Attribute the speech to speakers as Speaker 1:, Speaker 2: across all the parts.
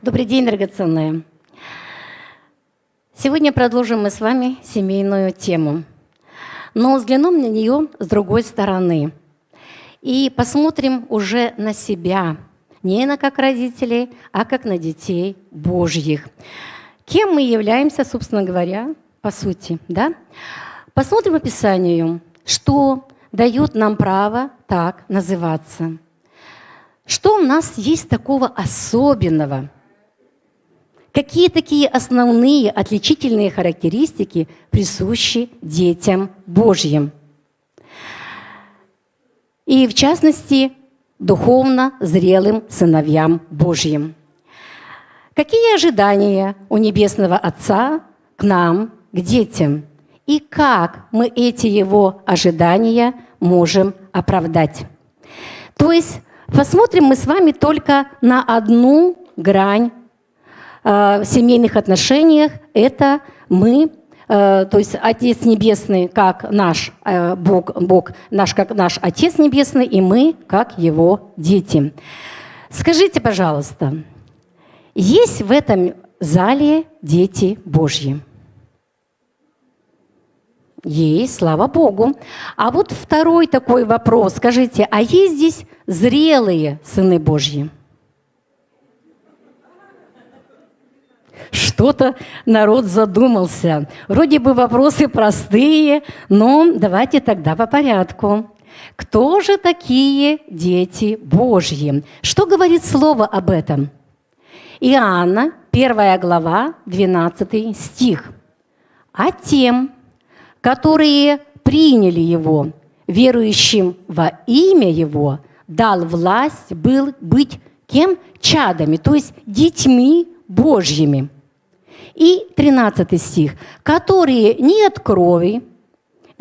Speaker 1: Добрый день, драгоценные. Сегодня продолжим мы с вами семейную тему, но взглянем на нее с другой стороны и посмотрим уже на себя, не на как родителей, а как на детей Божьих. Кем мы являемся, собственно говоря, по сути, да? Посмотрим по Писанию, что дает нам право так называться. Что у нас есть такого особенного? Какие такие основные отличительные характеристики присущи детям Божьим? И в частности, духовно зрелым сыновьям Божьим. Какие ожидания у Небесного Отца к нам, к детям? И как мы эти Его ожидания можем оправдать? То есть посмотрим мы с вами только на одну грань в семейных отношениях. Это мы, то есть Отец Небесный, как наш Бог наш, как наш Отец Небесный, и мы, как Его дети. Скажите, пожалуйста, есть в этом зале дети Божьи? Есть, слава Богу. А вот второй такой вопрос. Скажите, а есть здесь зрелые сыны Божьи? Что-то народ задумался. Вроде бы вопросы простые, но давайте тогда по порядку. Кто же такие дети Божьи? Что говорит Слово об этом? Иоанна, 1 глава, 12 стих. «А тем, которые приняли Его, верующим во имя Его, дал власть быть кем? Чадами, то есть детьми Божьими». И 13 стих. «Которые не от крови,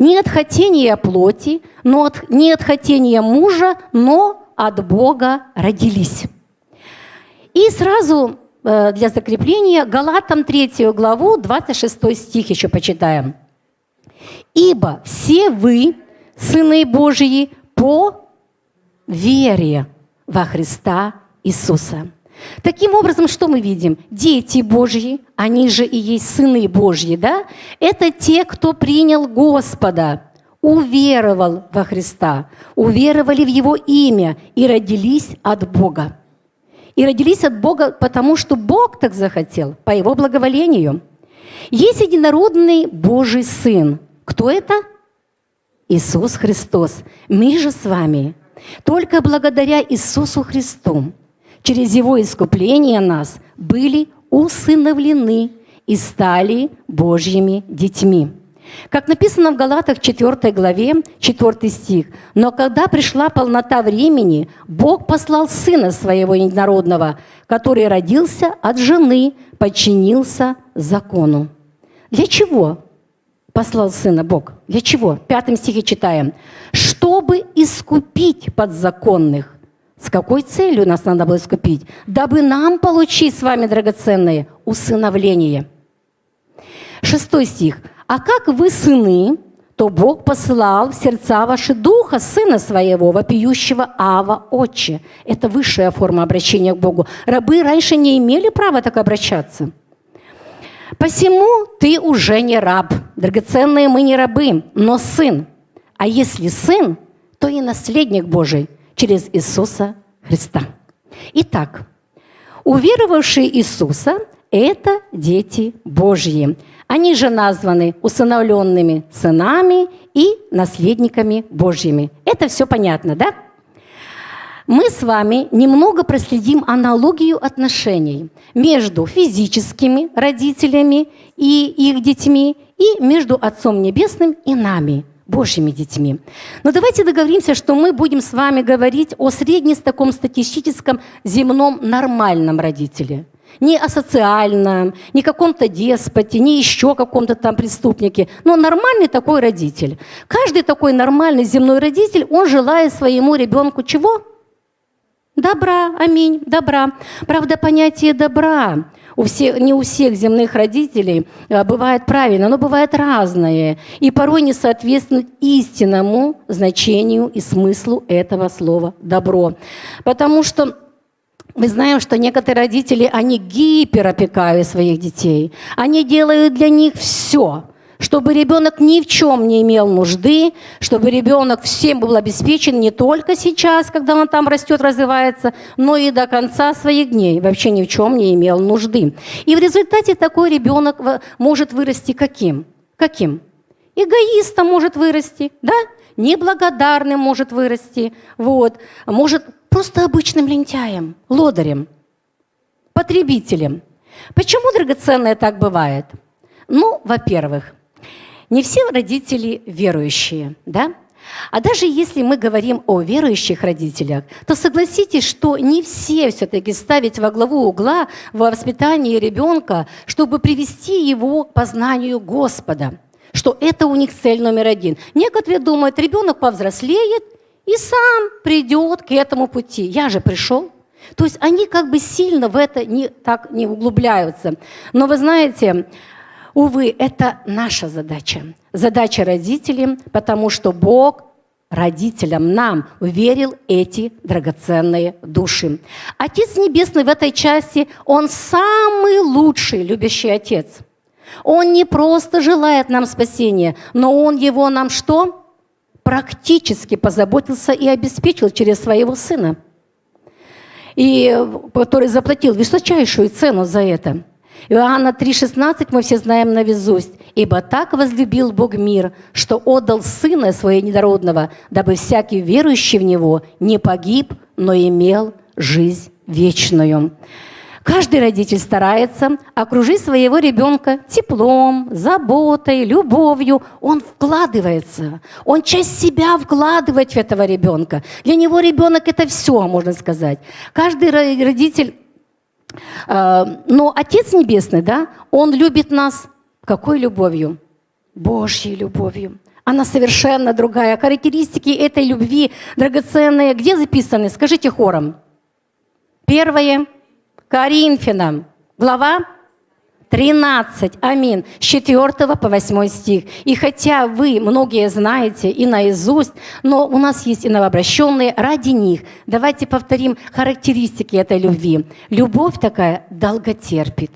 Speaker 1: не от хотения плоти, не от хотения мужа, но от Бога родились». И сразу для закрепления Галатам 3 главу, 26 стих еще почитаем. «Ибо все вы, сыны Божьи, по вере во Христа Иисуса». Таким образом, что мы видим? Дети Божьи, они же и есть сыны Божьи, да? Это те, кто принял Господа, уверовал во Христа, уверовали в Его имя и родились от Бога. И родились от Бога, потому что Бог так захотел, по Его благоволению. Есть единородный Божий Сын. Кто это? Иисус Христос. Мы же с вами только благодаря Иисусу Христу через Его искупление нас были усыновлены и стали Божьими детьми. Как написано в Галатах 4 главе, 4 стих. «Но когда пришла полнота времени, Бог послал Сына Своего Единородного, который родился от жены, подчинился закону». Для чего послал Сына Бог? Для чего? В 5 стихе читаем. «Чтобы искупить подзаконных». С какой целью нас надо было искупить? «Дабы нам получить с вами, драгоценные, усыновление». 6 стих. «А как вы сыны, то Бог посылал в сердца ваши Духа Сына Своего, вопиющего Ава, Отче». Это высшая форма обращения к Богу. Рабы раньше не имели права так обращаться. «Посему ты уже не раб». Драгоценные, мы не рабы, но сын. А если сын, то и наследник Божий через Иисуса Христа. Итак, уверовавшие Иисуса – это дети Божьи. Они же названы усыновленными сынами и наследниками Божьими. Это все понятно, да? Мы с вами немного проследим аналогию отношений между физическими родителями и их детьми и между Отцом Небесным и нами, Божьими детьми. Но давайте договоримся, что мы будем с вами говорить о среднестатистическом земном нормальном родителе. Не о социальном, не каком-то деспоте, не еще каком-то там преступнике, но нормальный такой родитель. Каждый такой нормальный земной родитель, он желает своему ребенку чего? Добра, аминь, добра. Правда, понятие добра не у всех земных родителей бывает правильно, оно бывает разное и порой не соответствует истинному значению и смыслу этого слова «добро». Потому что Мы знаем, что некоторые родители, они гиперопекают своих детей. Они делают для них все, чтобы ребенок ни в чем не имел нужды, чтобы ребенок всем был обеспечен не только сейчас, когда он там растет, развивается, но и до конца своих дней вообще ни в чем не имел нужды. И в результате такой ребенок может вырасти каким? Каким? Эгоистом может вырасти, да? Неблагодарным может вырасти, вот. Может просто обычным лентяем, лодырем, потребителем. Почему, драгоценное, так бывает? Ну, во-первых, не все родители верующие, да? А даже если мы говорим о верующих родителях, то согласитесь, что не все все-таки ставить во главу угла в воспитании ребенка, чтобы привести его к познанию Господа, что это у них цель номер один. Некоторые думают, ребенок повзрослеет и сам придет к этому пути. Я же пришел. То есть они как бы сильно в это так не углубляются. Но вы знаете, увы, это наша задача. Задача родителей, потому что Бог родителям, нам верил эти драгоценные души. Отец Небесный в этой части, Он самый лучший любящий Отец. Он не просто желает нам спасения, но Он его нам что? Практически позаботился и обеспечил через своего Сына, который заплатил высочайшую цену за это. Иоанна 3,16 мы все знаем наизусть. «Ибо так возлюбил Бог мир, что отдал Сына Своего Единородного, дабы всякий верующий в Него не погиб, но имел жизнь вечную». Каждый родитель старается окружить своего ребенка теплом, заботой, любовью. Он вкладывается, он часть себя вкладывает в этого ребенка. Для него ребенок – это все, можно сказать. Каждый родитель, но Отец Небесный, да, Он любит нас какой любовью? Божьей любовью. Она совершенно другая. Характеристики этой любви драгоценные где записаны? Скажите хором. 1 Коринфянам, глава 13, аминь, с 4 по 8 стих. И хотя вы многие знаете и наизусть, но у нас есть и новообращенные, ради них давайте повторим характеристики этой любви. Любовь такая долготерпит.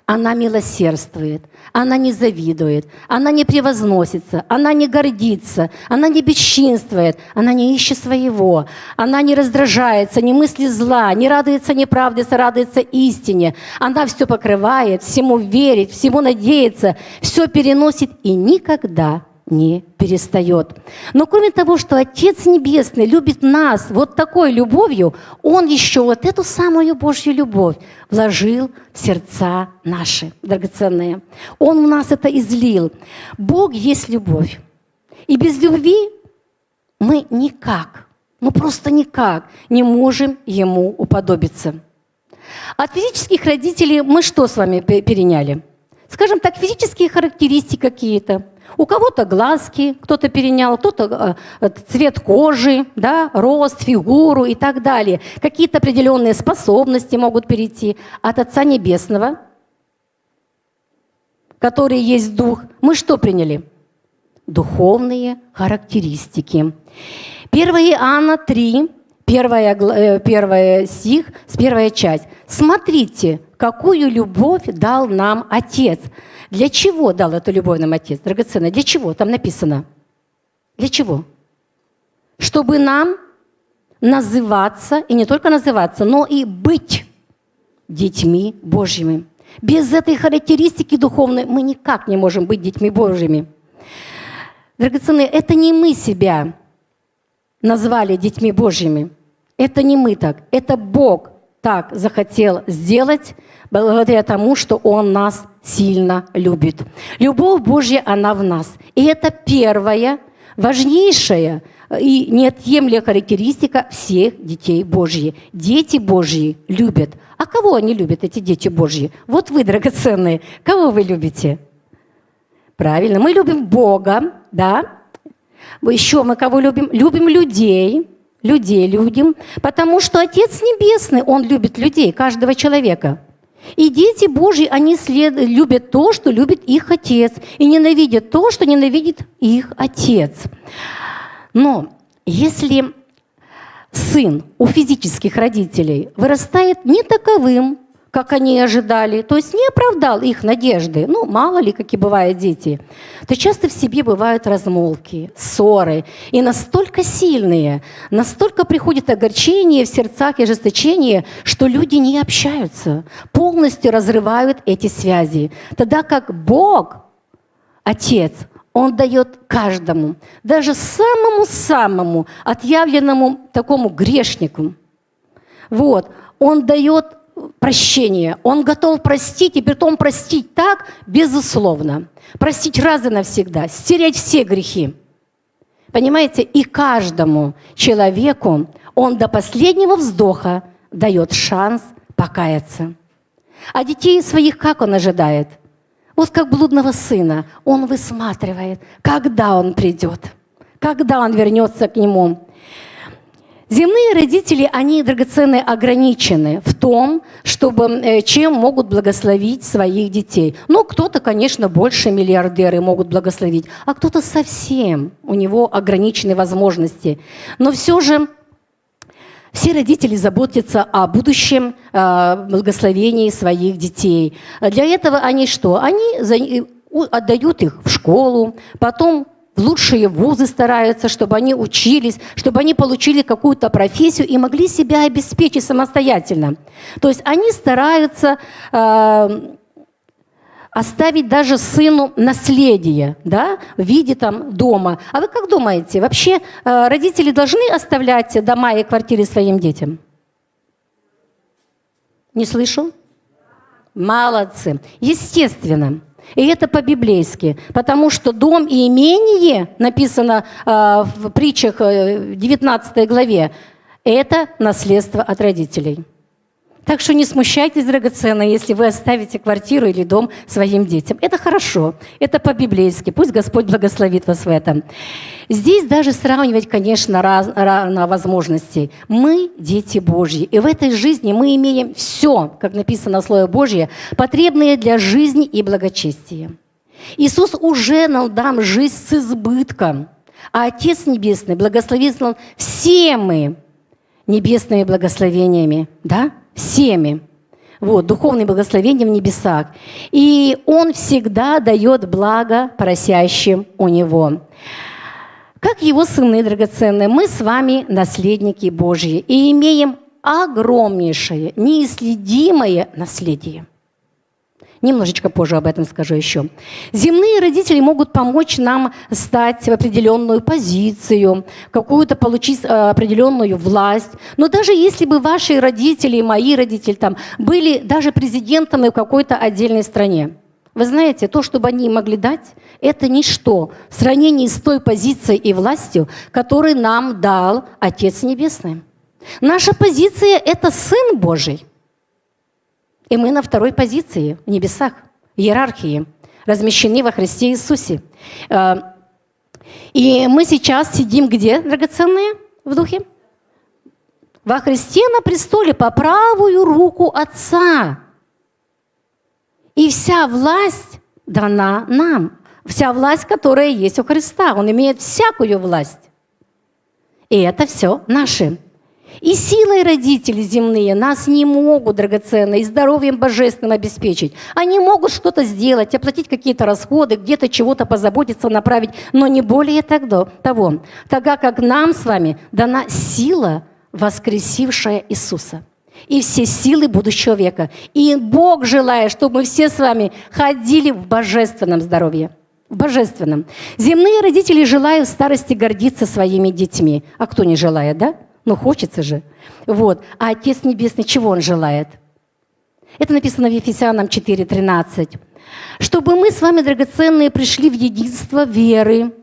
Speaker 1: Она милосердствует, она не завидует, она не превозносится, она не гордится, она не бесчинствует, она не ищет своего, она не раздражается, не мыслит зла, не радуется неправде, радуется истине. Она все покрывает, всему верит, всему надеется, все переносит и никогда не перестает. Но кроме того, что Отец Небесный любит нас вот такой любовью, Он еще вот эту самую Божью любовь вложил в сердца наши драгоценные. Он в нас это излил. Бог есть любовь. И без любви мы никак, ну просто никак не можем Ему уподобиться. От физических родителей мы что с вами переняли? Скажем так, физические характеристики какие-то. У кого-то глазки кто-то перенял, кто-то цвет кожи, да, рост, фигуру и так далее. Какие-то определенные способности могут перейти от Отца Небесного, который есть Дух. Мы что приняли? Духовные характеристики. 1 Иоанна 3, 1 стих, с 1 часть. «Смотрите, какую любовь дал нам Отец». Для чего дал эту любовь нам Отец, драгоценная? Для чего? Там написано. Для чего? Чтобы нам называться, и не только называться, но и быть детьми Божьими. Без этой характеристики духовной мы никак не можем быть детьми Божьими. Драгоценные, это не мы себя назвали детьми Божьими. Это не мы так. Это Бог так захотел сделать, благодаря тому, что Он нас сильно любит. Любовь Божья, она в нас. И это первая, важнейшая и неотъемлемая характеристика всех детей Божьих. Дети Божьи любят. А кого они любят, эти дети Божьи? Вот вы, драгоценные, кого вы любите? Правильно, мы любим Бога, да? Еще мы кого любим? Любим людей. Людей любим, потому что Отец Небесный, Он любит людей, каждого человека. И дети Божьи, они любят то, что любит их Отец, и ненавидят то, что ненавидит их Отец. Но если сын у физических родителей вырастает не таковым, как они ожидали, то есть не оправдал их надежды, ну, мало ли, какие бывают дети, то часто в семье бывают размолвки, ссоры, и настолько сильные, настолько приходит огорчение в сердцах и ожесточение, что люди не общаются, полностью разрывают эти связи. Тогда как Бог, Отец, Он дает каждому, даже самому-самому отъявленному такому грешнику, вот, Он дает прощение. Он готов простить, и притом простить так, безусловно. Простить раз и навсегда, стереть все грехи. Понимаете? И каждому человеку Он до последнего вздоха дает шанс покаяться. А детей своих как Он ожидает? Вот как блудного сына. Он высматривает, когда он придет, когда он вернется к нему. Земные родители, они драгоценные, ограничены в том, чтобы, чем могут благословить своих детей. Ну, кто-то, конечно, больше миллиардеры могут благословить, а кто-то совсем, у него ограничены возможности. Но все же все родители заботятся о будущем благословении своих детей. Для этого они что? Они отдают их в школу, потом в лучшие вузы стараются, чтобы они учились, чтобы они получили какую-то профессию и могли себя обеспечить самостоятельно. То есть они стараются оставить даже сыну наследие, да, в виде там дома. А вы как думаете, вообще родители должны оставлять дома и квартиры своим детям? Не слышу? Молодцы. Естественно. И это по-библейски, потому что дом и имение, написано в притчах 19 главе, это наследство от родителей. Так что не смущайтесь, драгоценные, если вы оставите квартиру или дом своим детям. Это хорошо, это по-библейски. Пусть Господь благословит вас в этом. Здесь даже сравнивать, конечно, разные возможности. Мы дети Божьи, и в этой жизни мы имеем все, как написано в Слове Божье, потребное для жизни и благочестия. Иисус уже нам дал жизнь с избытком, а Отец Небесный благословит нас всеми небесными благословениями, да? Всеми. Вот, духовные благословения в небесах. И Он всегда дает благо просящим у Него. Как Его сыны драгоценные, мы с вами наследники Божьи и имеем огромнейшее, неисследимое наследие. Немножечко позже об этом скажу еще. Земные родители могут помочь нам стать в определенную позицию, какую-то получить определенную власть. Но даже если бы ваши родители, мои родители там, были даже президентами в какой-то отдельной стране, вы знаете, то, что бы они могли дать, это ничто в сравнении с той позицией и властью, которую нам дал Отец Небесный. Наша позиция – это Сын Божий. И мы на второй позиции в небесах, в иерархии, размещены во Христе Иисусе. И мы сейчас сидим где, драгоценные, в духе? Во Христе на престоле по правую руку Отца. И вся власть дана нам. Вся власть, которая есть у Христа. Он имеет всякую власть. И это все наше. И силой родители земные нас не могут, драгоценные, и здоровьем божественным обеспечить. Они могут что-то сделать, оплатить какие-то расходы, где-то чего-то позаботиться, направить, но не более того. Тогда как нам с вами дана сила, воскресившая Иисуса, и все силы будущего века. И Бог желает, чтобы мы все с вами ходили в божественном здоровье. В божественном. Земные родители желают в старости гордиться своими детьми. А кто не желает, да? Ну, хочется же. Вот. А Отец Небесный чего Он желает? Это написано в Ефесянам 4:13. Чтобы мы с вами, драгоценные, пришли в единство веры,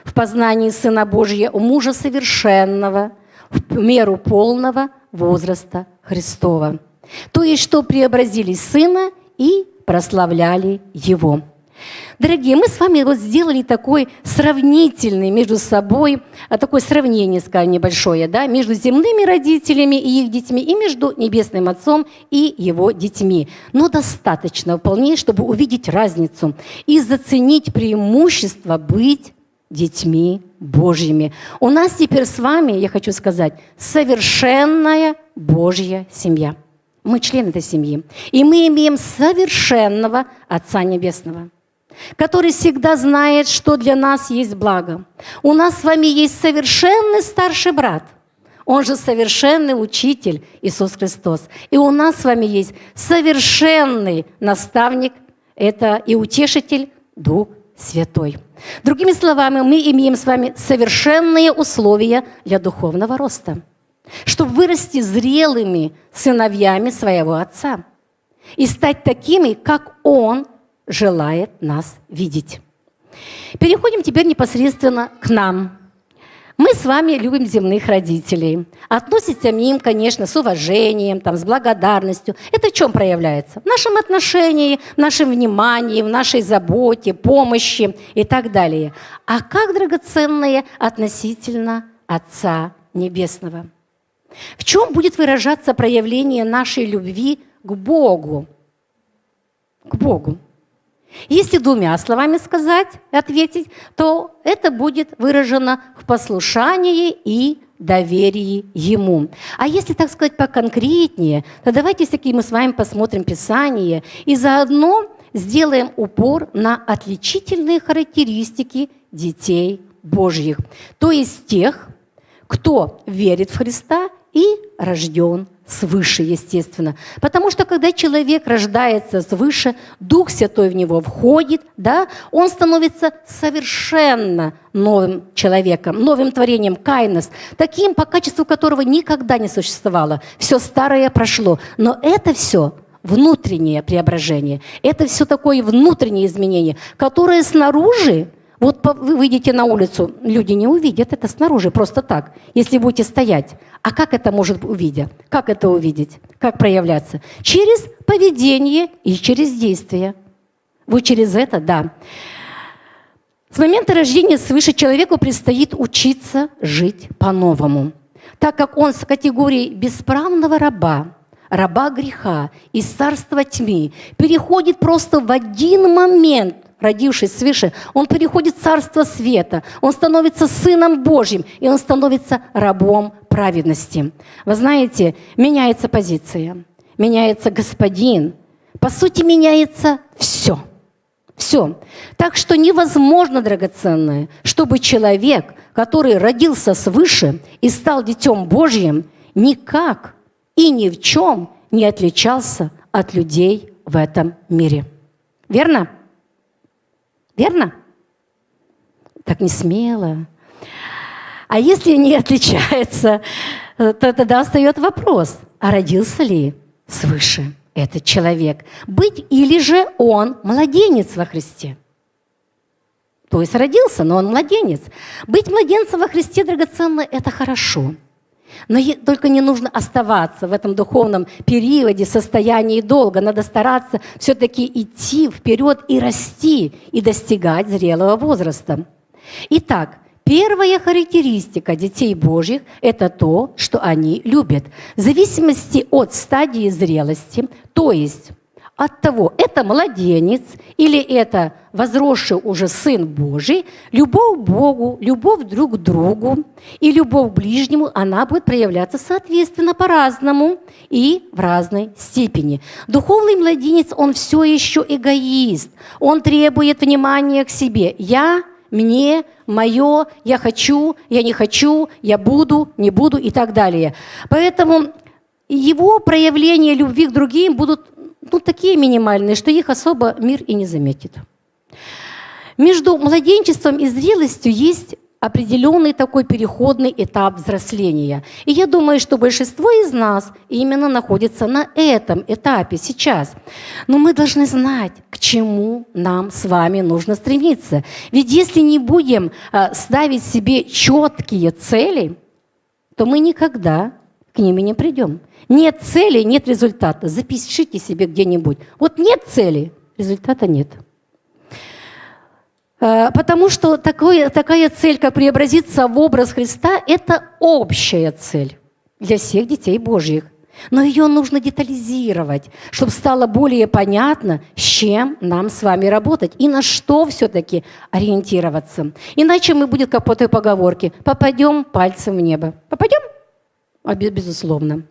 Speaker 1: в познании Сына Божия, у мужа совершенного, в меру полного возраста Христова. То есть, что преобразили Сына и прославляли Его. Дорогие, мы с вами вот сделали такой сравнительный между собой, такое сравнение, скажем, небольшое, да, между земными родителями и их детьми, и между Небесным Отцом и Его детьми. Но достаточно вполне, чтобы увидеть разницу и заценить преимущество быть детьми Божьими. У нас теперь с вами, я хочу сказать, совершенная Божья семья. Мы члены этой семьи. И мы имеем совершенного Отца Небесного, который всегда знает, что для нас есть благо. У нас с вами есть совершенный старший брат. Он же совершенный учитель Иисус Христос. И у нас с вами есть совершенный наставник, это и утешитель Дух Святой. Другими словами, мы имеем с вами совершенные условия для духовного роста, чтобы вырасти зрелыми сыновьями своего Отца и стать такими, как Он желает нас видеть. Переходим теперь непосредственно к нам. Мы с вами любим земных родителей. Относимся к ним, конечно, с уважением, с благодарностью. Это в чем проявляется? В нашем отношении, в нашем внимании, в нашей заботе, помощи и так далее. А как драгоценные относительно Отца Небесного? В чем будет выражаться проявление нашей любви к Богу? К Богу. Если двумя словами сказать, ответить, то это будет выражено в послушании и доверии Ему. А если, так сказать, поконкретнее, то давайте все-таки мы с вами посмотрим Писание и заодно сделаем упор на отличительные характеристики детей Божьих, то есть тех, кто верит в Христа и рожден свыше, естественно. Потому что когда человек рождается свыше, Дух Святой в него входит, он становится совершенно новым человеком, новым творением, кайнос, таким, по качеству которого никогда не существовало. Все старое прошло. Но это все внутреннее преображение. Это все такое внутреннее изменение, которое снаружи, вот вы выйдете на улицу, люди не увидят это снаружи, просто так, если будете стоять. А как это может увидеть? Как это увидеть? Как проявляться? Через поведение и через действие. Вот через это, да. С момента рождения свыше человеку предстоит учиться жить по-новому, так как он с категории бесправного раба, раба греха из царства тьмы переходит просто в один момент, родившись свыше, он переходит в царство света, он становится сыном Божьим, и он становится рабом праведности. Вы знаете, меняется позиция, меняется господин, по сути, меняется все. Все. Так что невозможно, драгоценное, чтобы человек, который родился свыше и стал Детем Божьим, никак и ни в чем не отличался от людей в этом мире. Верно? Верно? Так не смело. А если не отличается, то тогда встает вопрос, а родился ли свыше этот человек? Быть или же он младенец во Христе? То есть родился, но он младенец. Быть младенцем во Христе, драгоценно, это хорошо. Но только не нужно оставаться в этом духовном периоде, состоянии долго. Надо стараться все-таки идти вперед и расти, и достигать зрелого возраста. Итак, первая характеристика детей Божьих – это то, что они любят. В зависимости от стадии зрелости, то есть от того, это младенец или это возросший уже Сын Божий, любовь к Богу, любовь друг к другу и любовь к ближнему, она будет проявляться соответственно по-разному и в разной степени. Духовный младенец, он все еще эгоист, он требует внимания к себе. Я, мне, мое, я хочу, я не хочу, я буду, не буду и так далее. Поэтому его проявления любви к другим будут такие минимальные, что их особо мир и не заметит. Между младенчеством и зрелостью есть определенный такой переходный этап взросления. И я думаю, что большинство из нас именно находится на этом этапе сейчас. Но мы должны знать, к чему нам с вами нужно стремиться. Ведь если не будем ставить себе четкие цели, то мы никогда к ним и не придем. Нет цели, нет результата. Запишите себе где-нибудь. Вот нет цели, результата нет. Потому что такая цель, как преобразиться в образ Христа, это общая цель для всех детей Божьих. Но ее нужно детализировать, чтобы стало более понятно, с чем нам с вами работать и на что все-таки ориентироваться. Иначе мы будем, как по той поговорке, попадем пальцем в небо. Попадем? Безусловно.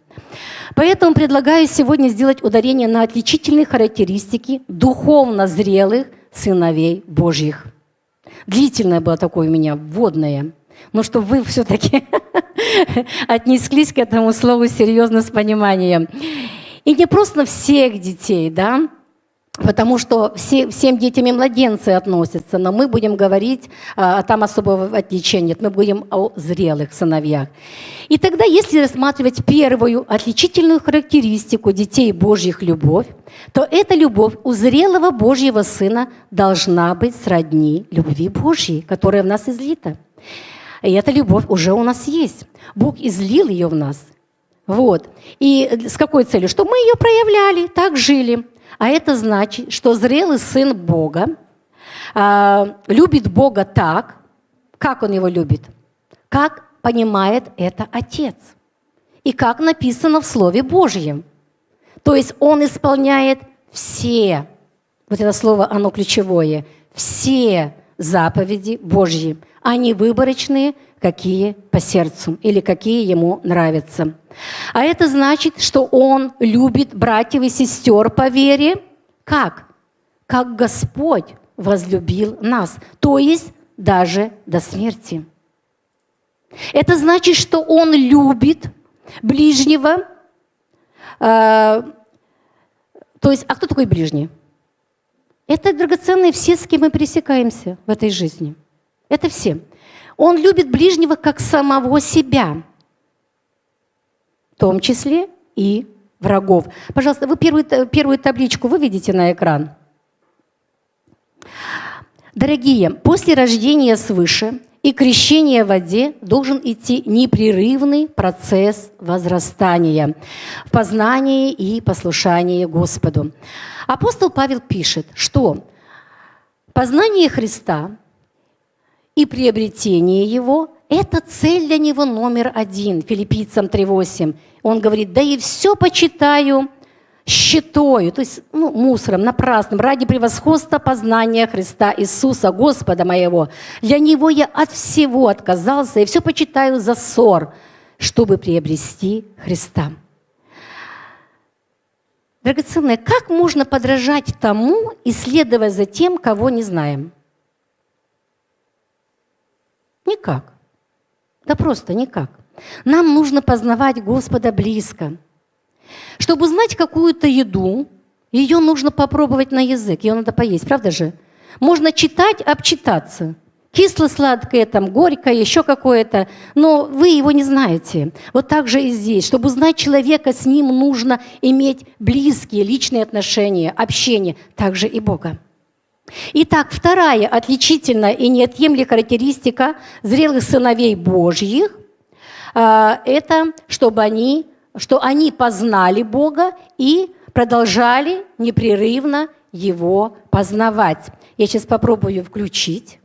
Speaker 1: Поэтому предлагаю сегодня сделать ударение на отличительные характеристики духовно зрелых сыновей Божьих. Длительное было такое у меня, вводное. Но чтобы вы все-таки отнеслись к этому слову серьезно, с пониманием. И не просто всех детей, да, потому что всем детям и младенцы относятся, но мы будем говорить, там особого отличия нет, мы будем о зрелых сыновьях. И тогда, если рассматривать первую отличительную характеристику детей Божьих любовь, то эта любовь у зрелого Божьего Сына должна быть сродни любви Божьей, которая в нас излита. И эта любовь уже у нас есть. Бог излил ее в нас. Вот. И с какой целью? Чтобы мы ее проявляли, так жили. А это значит, что зрелый сын Бога любит Бога так, как он его любит, как понимает это Отец. И как написано в Слове Божьем. То есть он исполняет все, вот это слово, оно ключевое, все заповеди Божьи. Они выборочные, какие по сердцу или какие ему нравятся. А это значит, что он любит братьев и сестер по вере. Как? Как Господь возлюбил нас, то есть даже до смерти. Это значит, что он любит ближнего. То есть, а кто такой ближний? Это драгоценные все, с кем мы пересекаемся в этой жизни. Это все. Он любит ближнего как самого себя, в том числе и врагов. Пожалуйста, вы первую табличку выведите на экран. Дорогие, после рождения свыше и крещения в воде должен идти непрерывный процесс возрастания в познании и послушании Господу. Апостол Павел пишет, что познание Христа и приобретение Его – это цель для него номер один. Филиппийцам 3:8. Он говорит, да и все почитаю щитою, то есть мусором, напрасным, ради превосходства познания Христа Иисуса, Господа моего. Для Него я от всего отказался и все почитаю за ссор, чтобы приобрести Христа. Драгоценные, как можно подражать тому и следовать за тем, кого не знаем? Никак. Да просто никак. Нам нужно познавать Господа близко. Чтобы узнать какую-то еду, ее нужно попробовать на язык, ее надо поесть, правда же? Можно читать, обчитаться. Кисло-сладкое, там, горькое, еще какое-то, но вы его не знаете. Вот так же и здесь. Чтобы узнать человека, с ним нужно иметь близкие личные отношения, общение, также и Бога. Итак, вторая отличительная и неотъемлемая характеристика зрелых сыновей Божьих – это что они познали Бога и продолжали непрерывно Его познавать. Я сейчас попробую включить.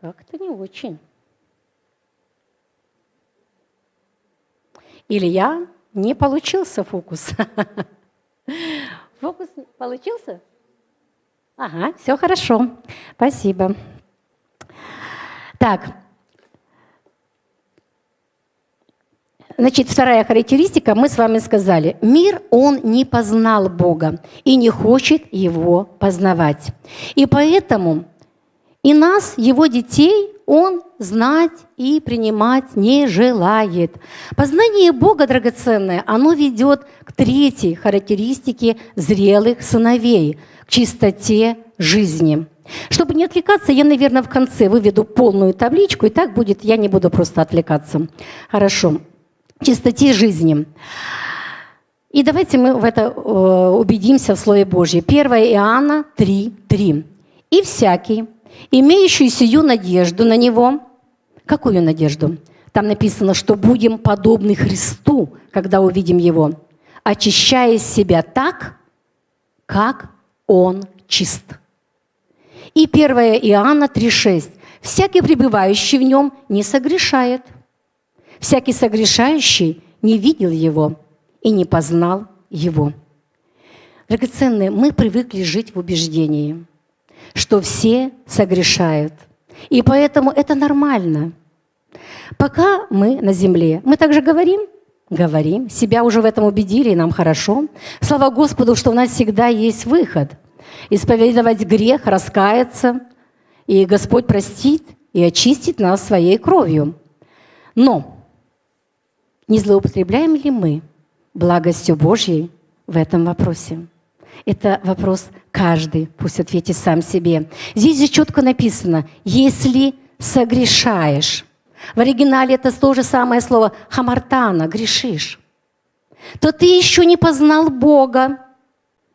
Speaker 1: Как-то не очень. Илья, не получился фокус. Фокус получился? Ага, все хорошо. Спасибо. Так. Значит, вторая характеристика, мы с вами сказали. Мир, он не познал Бога и не хочет Его познавать. И поэтому и нас, Его детей, Он знать и принимать не желает. Познание Бога, драгоценное, оно ведет к третьей характеристике зрелых сыновей, к чистоте жизни. Чтобы не отвлекаться, я, наверное, в конце выведу полную табличку, и так будет, я не буду просто отвлекаться. Хорошо. Чистоте жизни. И давайте мы в это убедимся в Слове Божьем. 1 Иоанна 3:3. «И всякий, имеющий сию надежду на Него». Какую надежду? Там написано, что будем подобны Христу, когда увидим Его, очищая себя так, как Он чист. И 1 Иоанна 3:6. «Всякий, пребывающий в Нем, не согрешает». всякий согрешающий не видел Его и не познал Его». Драгоценные, мы привыкли жить в убеждении, что все согрешают. И поэтому это нормально. Пока мы на земле, мы также говорим, себя уже в этом убедили, и нам хорошо. Слава Господу, что у нас всегда есть выход. Исповедовать грех, раскаяться, и Господь простит и очистит нас своей кровью. Но не злоупотребляем ли мы благостью Божьей в этом вопросе? Это вопрос каждый, пусть ответит сам себе. Здесь же четко написано: «если согрешаешь». В оригинале это то же самое слово «хамартана» — «грешишь». То ты еще не познал Бога.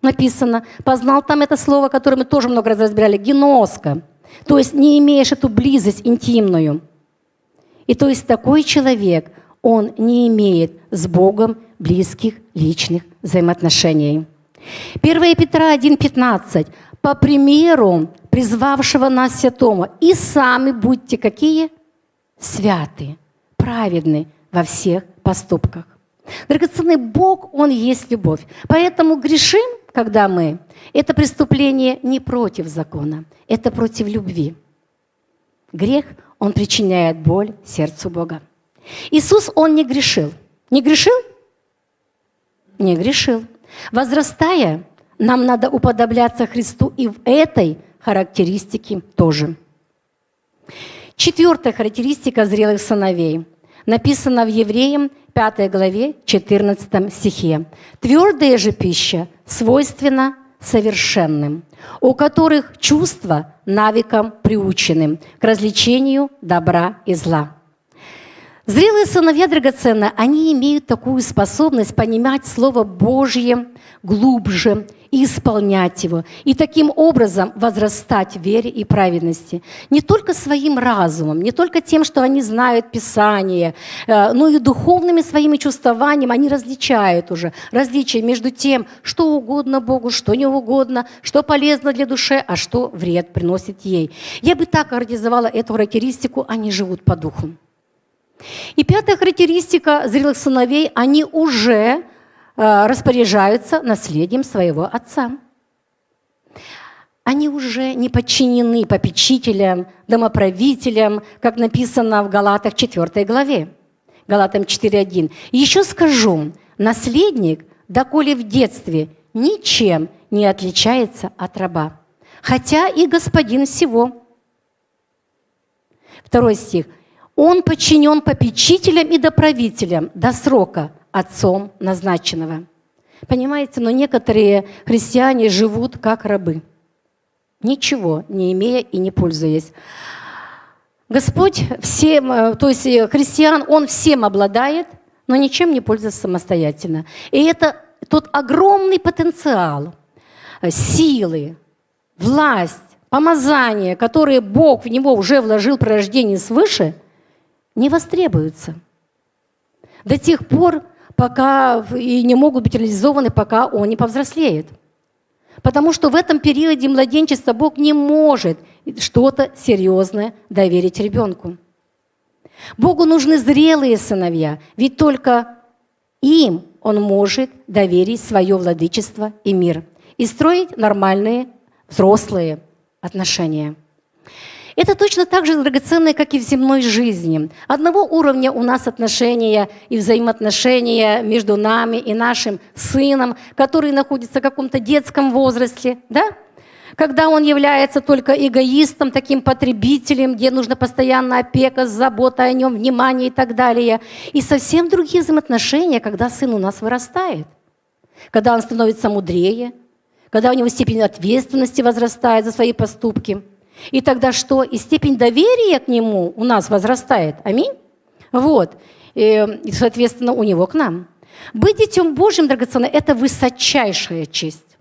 Speaker 1: Написано. Познал там это слово, которое мы тоже много раз разбирали, «гиноска». То есть не имеешь эту близость интимную. И то есть такой человек, он не имеет с Богом близких личных взаимоотношений. 1 Петра 1,15. «По примеру призвавшего нас святому, и сами будьте какие? Святы, праведны во всех поступках». Драгоценный Бог, Он есть любовь. Поэтому грешим, когда мы, это преступление не против закона, это против любви. Грех, он причиняет боль сердцу Бога. Иисус, Он не грешил. Не грешил? Не грешил. Возрастая, нам надо уподобляться Христу и в этой характеристике тоже. 4-я характеристика зрелых сыновей написана в Евреям 5 главе 14 стихе. «Твердая же пища свойственна совершенным, у которых чувства навыком приучены к развлечению добра и зла». Зрелые сыновья драгоценные, они имеют такую способность понимать Слово Божье глубже и исполнять его, и таким образом возрастать в вере и праведности. Не только своим разумом, не только тем, что они знают Писание, но и духовными своими чувствованиями они различают уже. Различие между тем, что угодно Богу, что не угодно, что полезно для души, а что вред приносит ей. Я бы так характеризовала эту характеристику: они живут по духу. И 5-я характеристика зрелых сыновей: они уже распоряжаются наследием своего отца. Они уже не подчинены попечителям, домоправителям, как написано в Галатах 4 главе, Галатам 4:1. Еще скажу: наследник, доколе в детстве, ничем не отличается от раба, хотя и господин всего. 2 стих. Он подчинен попечителям и доправителям до срока отцом назначенного. Понимаете, но некоторые христиане живут как рабы, ничего не имея и не пользуясь. Господь всем, то есть христиан, Он всем обладает, но ничем не пользуется самостоятельно. И это тот огромный потенциал силы, власть, помазание, которые Бог в него уже вложил при рождении свыше, не востребуются до тех пор, пока и не могут быть реализованы, пока он не повзрослеет. Потому что в этом периоде младенчества Бог не может что-то серьезное доверить ребенку. Богу нужны зрелые сыновья, ведь только им Он может доверить свое владычество и мир и строить нормальные взрослые отношения. Это точно так же драгоценно, как и в земной жизни. Одного уровня у нас отношения и взаимоотношения между нами и нашим сыном, который находится в каком-то детском возрасте, да? Когда он является только эгоистом, таким потребителем, где нужна постоянная опека, забота о нем, внимание и так далее. И совсем другие взаимоотношения, когда сын у нас вырастает, когда он становится мудрее, когда у него степень ответственности возрастает за свои поступки. И тогда что? И степень доверия к нему у нас возрастает. Аминь? Вот. И, соответственно, у него к нам. Быть детем Божьим, драгоценным, это высочайшая честь.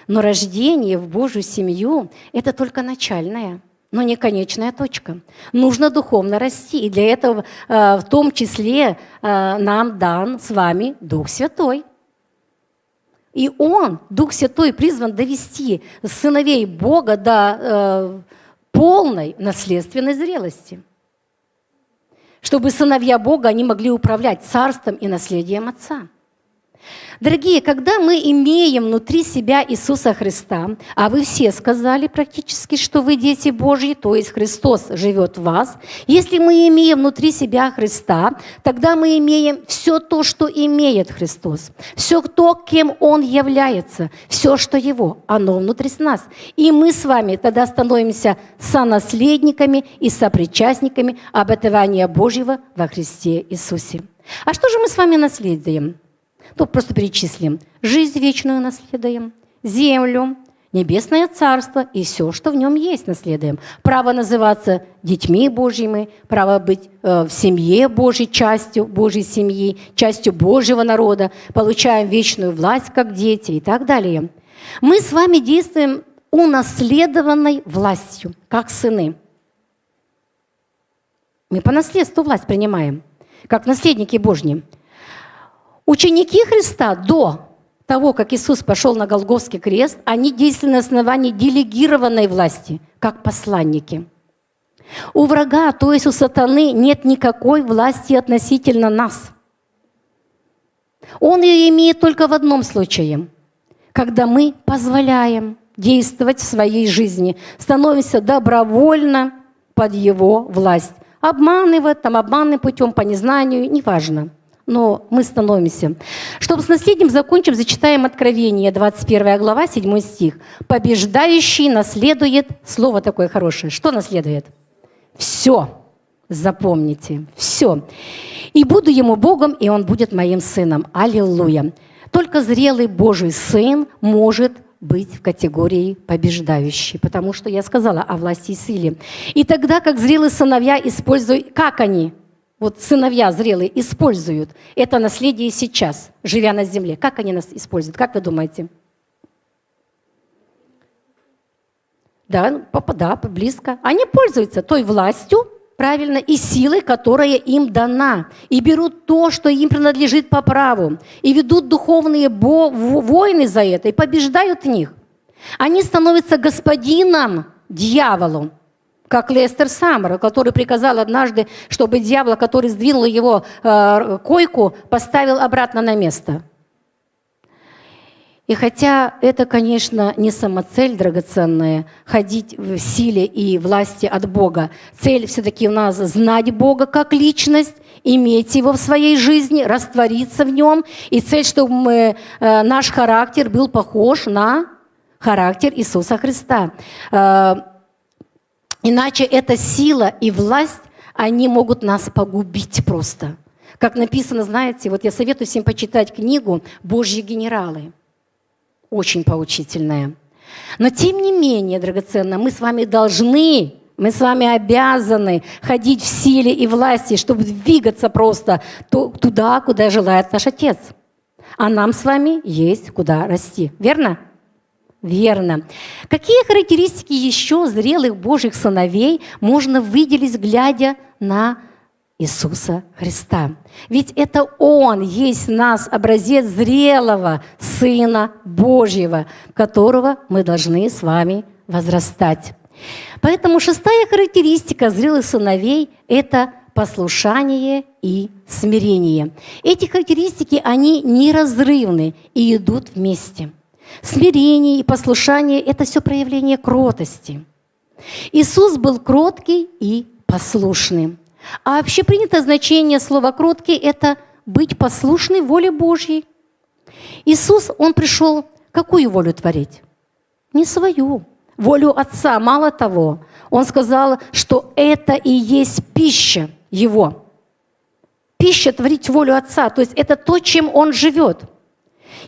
Speaker 1: Но рождение в Божью семью – это только начальная, но не конечная точка. Нужно духовно расти. И для этого в том числе нам дан с вами Дух Святой. И Он, Дух Святой, призван довести сыновей Бога до полной наследственной зрелости. чтобы сыновья Бога, они могли управлять царством и наследием Отца. Дорогие, когда мы имеем внутри себя Иисуса Христа, а вы все сказали практически, что вы дети Божьи, то есть Христос живет в вас, если мы имеем внутри себя Христа, тогда мы имеем все то, что имеет Христос, все то, кем Он является, все, что Его, оно внутри нас. И мы с вами тогда становимся сонаследниками и сопричастниками обетования Божьего во Христе Иисусе. А что же мы с вами наследуем? То просто перечислим. Жизнь вечную наследуем, землю, небесное царство и все, что в нем есть, наследуем. Право называться детьми Божьими, право быть в семье Божьей, частью Божьей семьи, частью Божьего народа, получаем вечную власть как дети и так далее. Мы с вами действуем унаследованной властью, как сыны. Мы по наследству власть принимаем, как наследники Божьи. Ученики Христа до того, как Иисус пошел на Голгофский крест, они действовали на основании делегированной власти, как посланники. У врага, то есть у сатаны, нет никакой власти относительно нас. Он ее имеет только в одном случае, когда мы позволяем действовать в своей жизни, становимся добровольно под его власть. Обманывая, обманным путем, по незнанию, неважно. Но мы становимся. Чтобы с наследием закончим, зачитаем Откровение, 21 глава, 7 стих. «Побеждающий наследует...» Слово такое хорошее. Что наследует? Все. Запомните. Все. «И буду ему Богом, и он будет моим сыном». Аллилуйя. Только зрелый Божий сын может быть в категории побеждающий, потому что я сказала о власти и силе. И тогда, как зрелые сыновья используют... Как они? Вот сыновья зрелые используют это наследие сейчас, живя на земле. Как они нас используют? Как вы думаете? Да, близко. Они пользуются той властью, правильно, и силой, которая им дана. И берут то, что им принадлежит по праву. И ведут духовные войны за это, и побеждают в них. Они становятся господином дьяволу. Как Лестер Саммер, который приказал однажды, чтобы дьявол, который сдвинул его койку, поставил обратно на место. И хотя это, конечно, не самоцель драгоценная, ходить в силе и власти от Бога. Цель все-таки у нас знать Бога как личность, иметь Его в своей жизни, раствориться в Нем. И цель, чтобы наш характер был похож на характер Иисуса Христа. Иначе эта сила и власть, они могут нас погубить просто. Как написано, знаете, вот я советую всем почитать книгу «Божьи генералы». Очень поучительная. Но тем не менее, драгоценно, мы с вами должны, мы с вами обязаны ходить в силе и власти, чтобы двигаться просто туда, куда желает наш Отец. А нам с вами есть куда расти. Верно? Верно. Какие характеристики еще зрелых Божьих сыновей можно выделить, глядя на Иисуса Христа? Ведь это Он есть нас, образец зрелого Сына Божьего, которого мы должны с вами возрастать. Поэтому шестая характеристика зрелых сыновей – это послушание и смирение. Эти характеристики, они неразрывны и идут вместе. Смирение и послушание – это все проявление кротости. Иисус был кроткий и послушный. А общепринятое значение слова «кроткий» – это быть послушной воле Божьей. Иисус, Он пришел какую волю творить? Не свою, волю Отца. Мало того, Он сказал, что это и есть пища Его. Пища творить волю Отца, то есть это то, чем Он живет.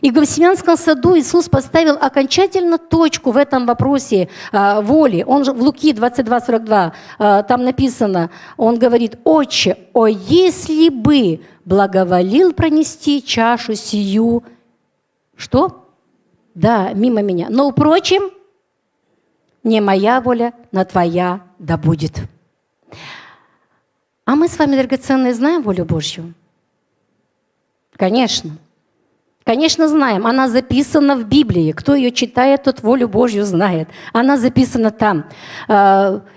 Speaker 1: И в Гефсиманском саду Иисус поставил окончательно точку в этом вопросе воли. Он же в Луки 22:42, там написано, он говорит: «Отче, о, если бы благоволил пронести чашу сию...» Что? Да, мимо меня. «Но, впрочем, не моя воля, но твоя да будет». А мы с вами, драгоценные, знаем волю Божью? Конечно. Конечно, знаем, она записана в Библии. Кто ее читает, тот волю Божью знает. Она записана там.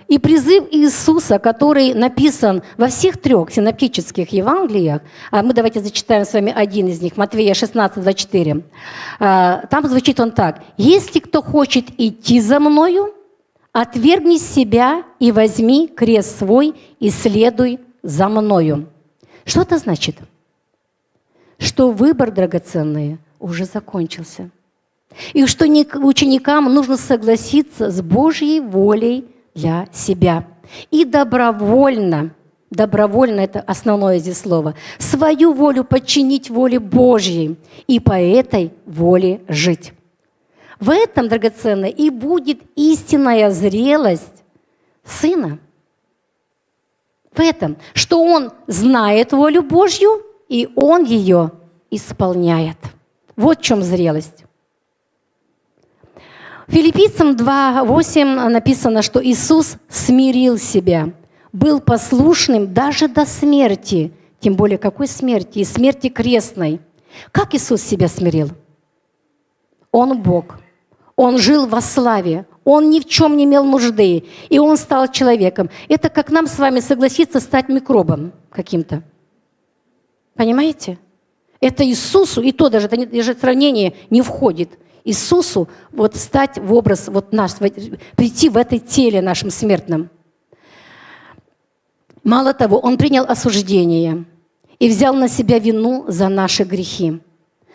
Speaker 1: И призыв Иисуса, который написан во всех 3 синоптических Евангелиях, мы давайте зачитаем с вами один из них, Матвея 16, 24. Там звучит он так. «Если кто хочет идти за Мною, отвергни себя и возьми крест свой и следуй за Мною». Что это значит? Что выбор, драгоценные, уже закончился. И что ученикам нужно согласиться с Божьей волей для себя. И добровольно, добровольно это основное здесь слово, свою волю подчинить воле Божьей и по этой воле жить. В этом, драгоценное, и будет истинная зрелость Сына. В этом, что Он знает волю Божью, и Он ее исполняет. Вот в чем зрелость. Филиппийцам 2:8 написано, что Иисус смирил себя, был послушным даже до смерти. Тем более, какой смерти? И смерти крестной. Как Иисус себя смирил? Он Бог. Он жил во славе. Он ни в чем не имел нужды. И Он стал человеком. Это как нам с вами согласиться стать микробом каким-то. Понимаете? Это Иисусу, и то даже сравнение не входит. Иисусу вот стать в образ вот наш, прийти в это теле нашим смертным. Мало того, Он принял осуждение и взял на себя вину за наши грехи.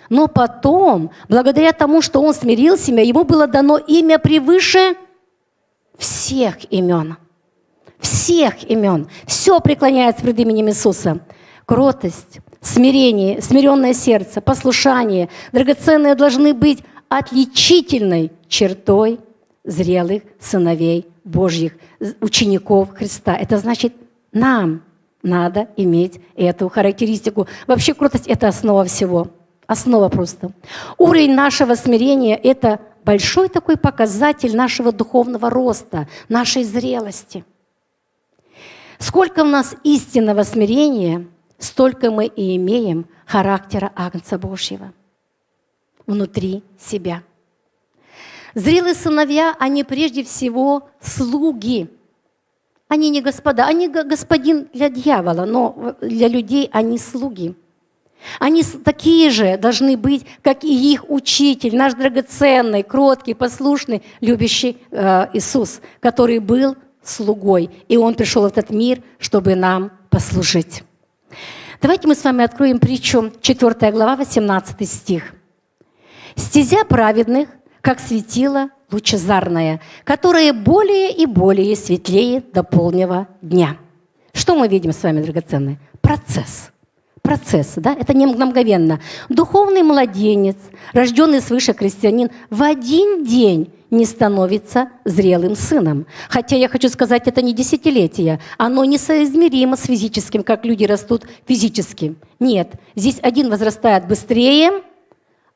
Speaker 1: Но потом, благодаря тому, что Он смирил себя, Ему было дано имя превыше всех имен. Всех имен. Все преклоняется пред именем Иисуса. Кротость, смирение, смиренное сердце, послушание, драгоценные должны быть отличительной чертой зрелых сыновей Божьих, учеников Христа. Это значит, нам надо иметь эту характеристику. Вообще кротость – это основа всего. Основа просто. Уровень нашего смирения – это большой такой показатель нашего духовного роста, нашей зрелости. Сколько у нас истинного смирения, столько мы и имеем характера Агнца Божьего внутри себя. Зрелые сыновья, они прежде всего слуги. Они не господа, они господин для дьявола, но для людей они слуги. Они такие же должны быть, как и их учитель, наш драгоценный, кроткий, послушный, любящий Иисус, который был слугой. И Он пришел в этот мир, чтобы нам послужить. Давайте мы с вами откроем притчу, 4 глава, 18 стих. «Стезя праведных, как светило лучезарное, которое более и более светлеет до полнего дня». Что мы видим с вами, драгоценные? Процесс. Процесс, да? Это не мгновенно. Духовный младенец, рожденный свыше христианин, в один день не становится зрелым сыном. Хотя я хочу сказать, это не десятилетие. Оно несоизмеримо с физическим, как люди растут физически. Нет, здесь один возрастает быстрее,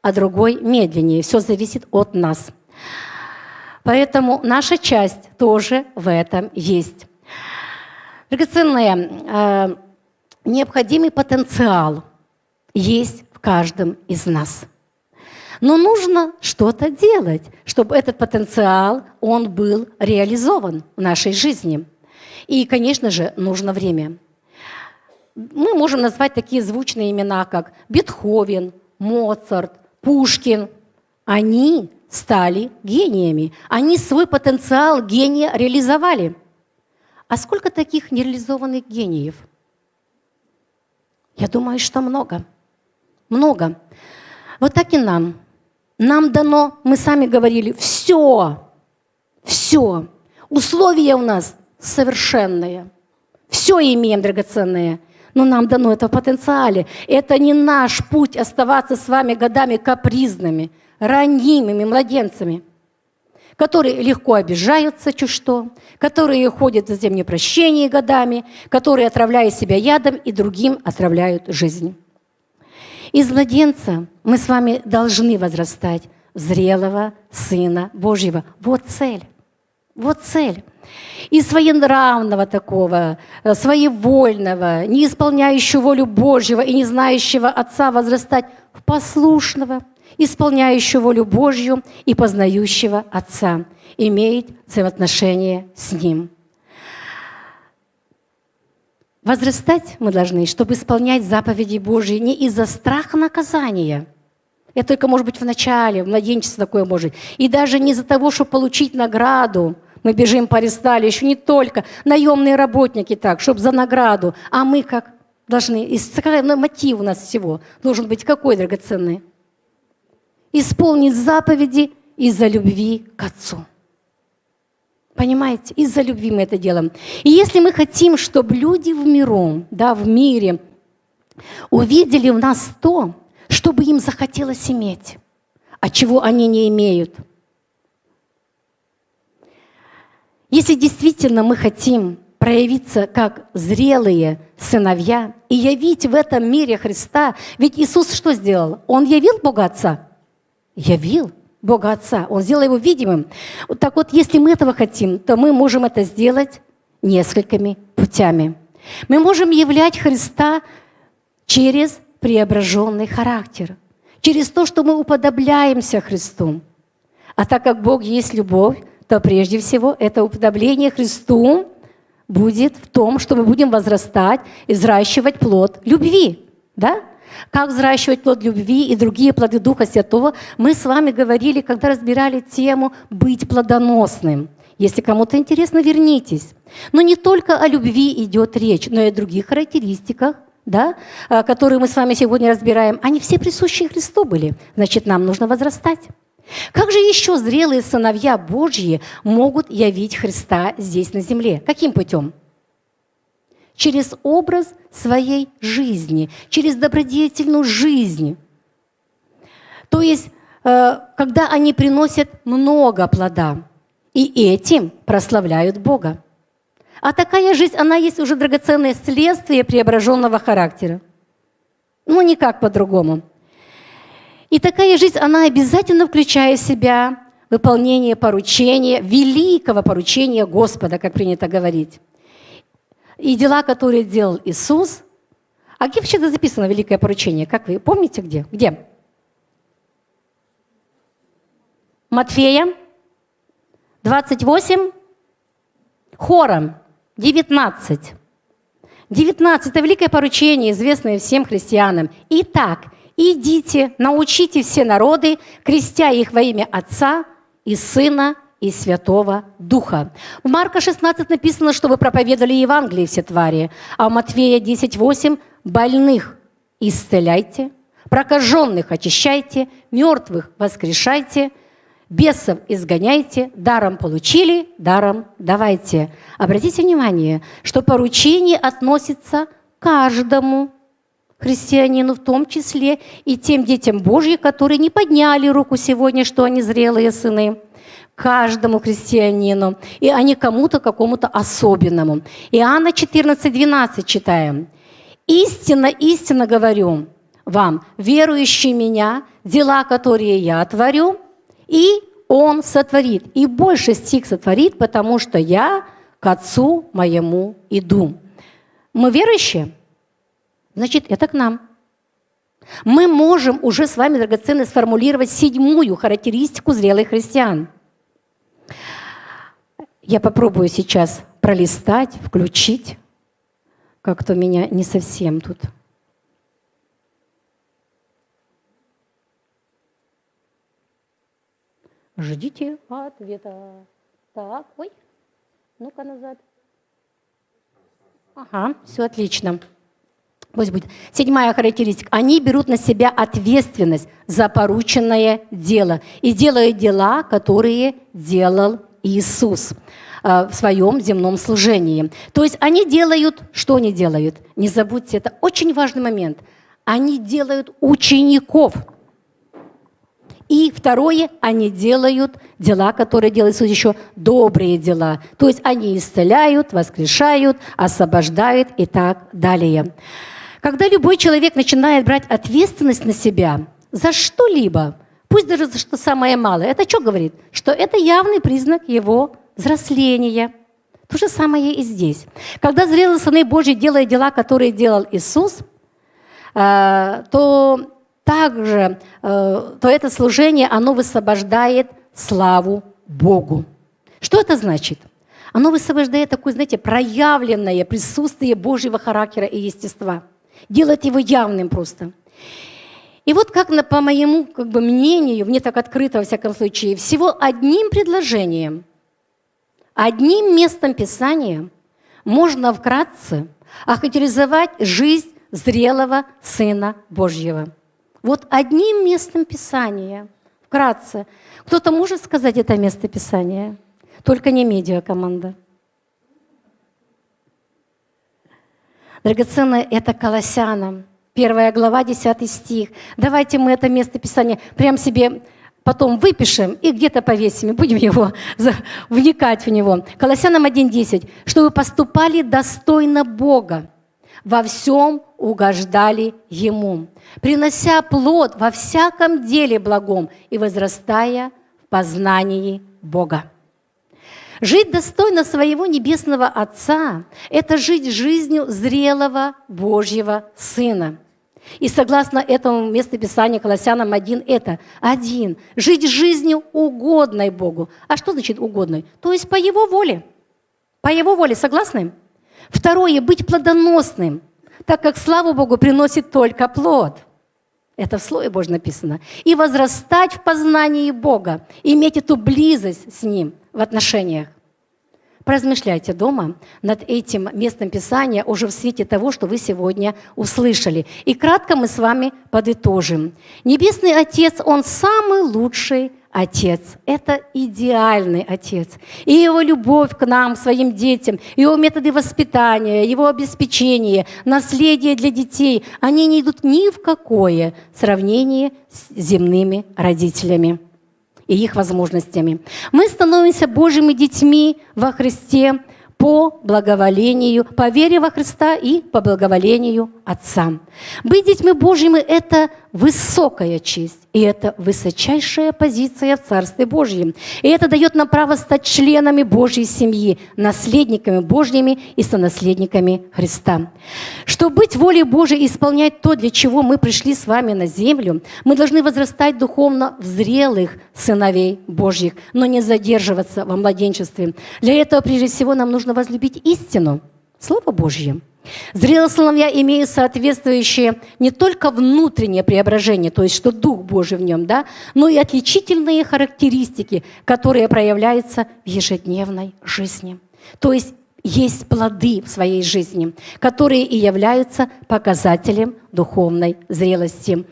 Speaker 1: а другой медленнее. Все зависит от нас. Поэтому наша часть тоже в этом есть. Драгоценные, необходимый потенциал есть в каждом из нас. Но нужно что-то делать, чтобы этот потенциал, он был реализован в нашей жизни. И, конечно же, нужно время. Мы можем назвать такие звучные имена, как Бетховен, Моцарт, Пушкин. Они стали гениями. Они свой потенциал гения реализовали. А сколько таких нереализованных гениев? Я думаю, что много. Много. Вот так и нам. Нам дано, мы сами говорили, все. Все. Условия у нас совершенные. Все имеем, драгоценные. Но нам дано это в потенциале. Это не наш путь оставаться с вами годами капризными, ранимыми младенцами, которые легко обижаются чуть что, которые ходят в землепрощении годами, которые отравляют себя ядом и другим отравляют жизнь. Из младенца мы с вами должны возрастать в зрелого Сына Божьего. Вот цель. Вот цель. И своенравного такого, своевольного, не исполняющего волю Божьего и не знающего Отца возрастать в послушного, исполняющего волю Божью и познающего Отца, имеет взаимоотношения с Ним. Возрастать мы должны, чтобы исполнять заповеди Божьи не из-за страха наказания. Это только может быть в начале, в младенчестве такое может. И даже не из-за того, чтобы получить награду. Мы бежим по аресталищу, не только наемные работники так, чтобы за награду. А мы как должны, какой мотив у нас всего должен быть какой, драгоценный? Исполнить заповеди из-за любви к Отцу. Понимаете? Из-за любви мы это делаем. И если мы хотим, чтобы люди в мире увидели в нас то, чтобы им захотелось иметь, а чего они не имеют. Если действительно мы хотим проявиться как зрелые сыновья и явить в этом мире Христа, ведь Иисус что сделал? Он явил Бога Отца? Явил Бога Отца. Он сделал Его видимым. Так вот, если мы этого хотим, то мы можем это сделать несколькими путями. Мы можем являть Христа через преображенный характер, через то, что мы уподобляемся Христу. А так как Бог есть любовь, то прежде всего это уподобление Христу будет в том, что мы будем возрастать и взращивать плод любви. Да? Как взращивать плод любви и другие плоды Духа Святого, мы с вами говорили, когда разбирали тему «быть плодоносным». Если кому-то интересно, вернитесь. Но не только о любви идет речь, но и о других характеристиках, да, которые мы с вами сегодня разбираем. Они все присущи Христу были. Значит, нам нужно возрастать. Как же еще зрелые сыновья Божьи могут явить Христа здесь на земле? Каким путем? Через образ своей жизни, через добродетельную жизнь. То есть, когда они приносят много плода, и этим прославляют Бога. А такая жизнь, она есть уже драгоценное следствие преображенного характера. Ну, никак по-другому. И такая жизнь, она обязательно включает в себя выполнение поручения, великого поручения Господа, как принято говорить. И дела, которые делал Иисус. А где вообще записано великое поручение? Как вы помните, где? Где? Матфея 28, хором 19. 19 – это великое поручение, известное всем христианам. Итак, идите, научите все народы, крестя их во имя Отца и Сына и Святого Духа. В Марка 16 написано, что вы проповедовали Евангелие все твари, а в Матфея 10:8 больных исцеляйте, прокаженных очищайте, мертвых воскрешайте, бесов изгоняйте, даром получили, даром давайте. Обратите внимание, что поручение относится к каждому христианину, в том числе и тем детям Божьим, которые не подняли руку сегодня, что они зрелые сыны. Каждому христианину, и а не кому-то, какому-то особенному. Иоанна 14:12 читаем. «Истинно, истинно говорю вам, верующий меня, дела, которые я творю, и Он сотворит. И больше стих сотворит, потому что я к Отцу моему иду». Мы верующие? Значит, это к нам. Мы можем уже с вами, драгоценно, сформулировать 7-ю характеристику зрелых христиан. Я попробую сейчас пролистать, включить. Как-то у меня не совсем тут. Ждите ответа. Так, ой, ну-ка назад. Ага, все отлично. Пусть будет. 7-я характеристика. Они берут на себя ответственность за порученное дело и делают дела, которые делал Иисус в своем земном служении. То есть они делают, что они делают? Не забудьте, это очень важный момент. Они делают учеников. И второе, они делают дела, которые делает Иисус, еще добрые дела. То есть они исцеляют, воскрешают, освобождают и так далее. Когда любой человек начинает брать ответственность на себя за что-либо, пусть даже за что самое малое, это что говорит? Что это явный признак его взросления. То же самое и здесь. Когда зрелые сыны Божьи делают дела, которые делал Иисус, то это служение, оно высвобождает славу Богу. Что это значит? Оно высвобождает такое, знаете, проявленное присутствие Божьего характера и естества. Делает его явным просто. И вот как по моему мнению, мне так открыто, во всяком случае, всего одним предложением, одним местом Писания можно вкратце охарактеризовать жизнь зрелого Сына Божьего. Вот одним местом Писания, вкратце. Кто-то может сказать это место Писания? Только не медиакоманда. Драгоценное, это Колоссянам, 1 глава, 10 стих. Давайте мы это место Писания прям себе потом выпишем и где-то повесим, и будем вникать в него. Колоссянам 1:10. «Чтобы поступали достойно Бога, во всем угождали Ему, принося плод во всяком деле благом и возрастая в познании Бога». Жить достойно своего Небесного Отца – это жить жизнью зрелого Божьего Сына. И согласно этому местописанию Колоссянам 1, это 1. Жить жизнью угодной Богу. А что значит угодной? То есть по Его воле. По Его воле, согласны? 2. Быть плодоносным, так как славу Богу приносит только плод. Это в Слове Божьем написано. И возрастать в познании Бога, иметь эту близость с Ним в отношениях. Поразмышляйте дома над этим местом Писания уже в свете того, что вы сегодня услышали. И кратко мы с вами подытожим. Небесный Отец, Он самый лучший Отец. Это идеальный Отец. И Его любовь к нам, своим детям, Его методы воспитания, Его обеспечение, наследие для детей, они не идут ни в какое сравнение с земными родителями и их возможностями. Мы становимся Божьими детьми во Христе по благоволению, по вере во Христа и по благоволению Отца. Быть детьми Божьими – это высокая честь, и это высочайшая позиция в Царстве Божьем. И это дает нам право стать членами Божьей семьи, наследниками Божьими и сонаследниками Христа. Чтобы быть волей Божией и исполнять то, для чего мы пришли с вами на землю, мы должны возрастать духовно в зрелых сыновей Божьих, но не задерживаться во младенчестве. Для этого, прежде всего, нам нужно возлюбить истину, Слово Божье. Зрелые сыновья имеют соответствующее не только внутреннее преображение, то есть что Дух Божий в нем, да, но и отличительные характеристики, которые проявляются в ежедневной жизни. То есть есть плоды в своей жизни, которые и являются показателем духовной зрелости.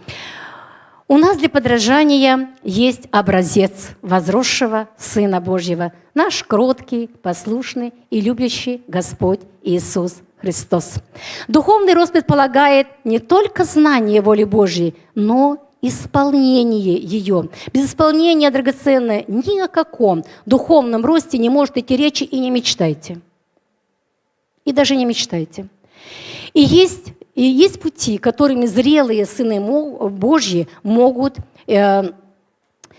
Speaker 1: У нас для подражания есть образец возросшего Сына Божьего, наш кроткий, послушный и любящий Господь Иисус Христос. Духовный рост предполагает не только знание воли Божьей, но исполнение ее. Без исполнения, драгоценное, ни о каком духовном росте не может идти речи, и не мечтайте. И даже не мечтайте. И есть пути, которыми зрелые сыны Божьи могут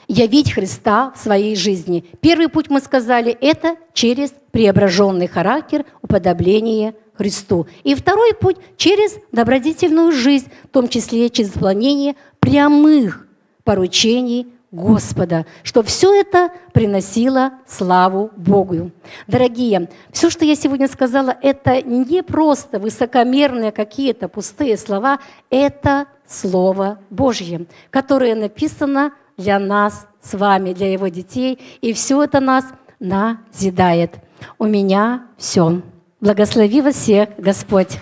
Speaker 1: явить Христа в своей жизни. Первый путь, мы сказали, это через преображенный характер, уподобление Христу. И второй путь через добродетельную жизнь, в том числе через исполнение прямых поручений Господа, чтобы все это приносило славу Богу. Дорогие, все, что я сегодня сказала, это не просто высокомерные какие-то пустые слова, это Слово Божье, которое написано для нас с вами, для Его детей, и все это нас назидает. У меня все. Благослови вас всех, Господь.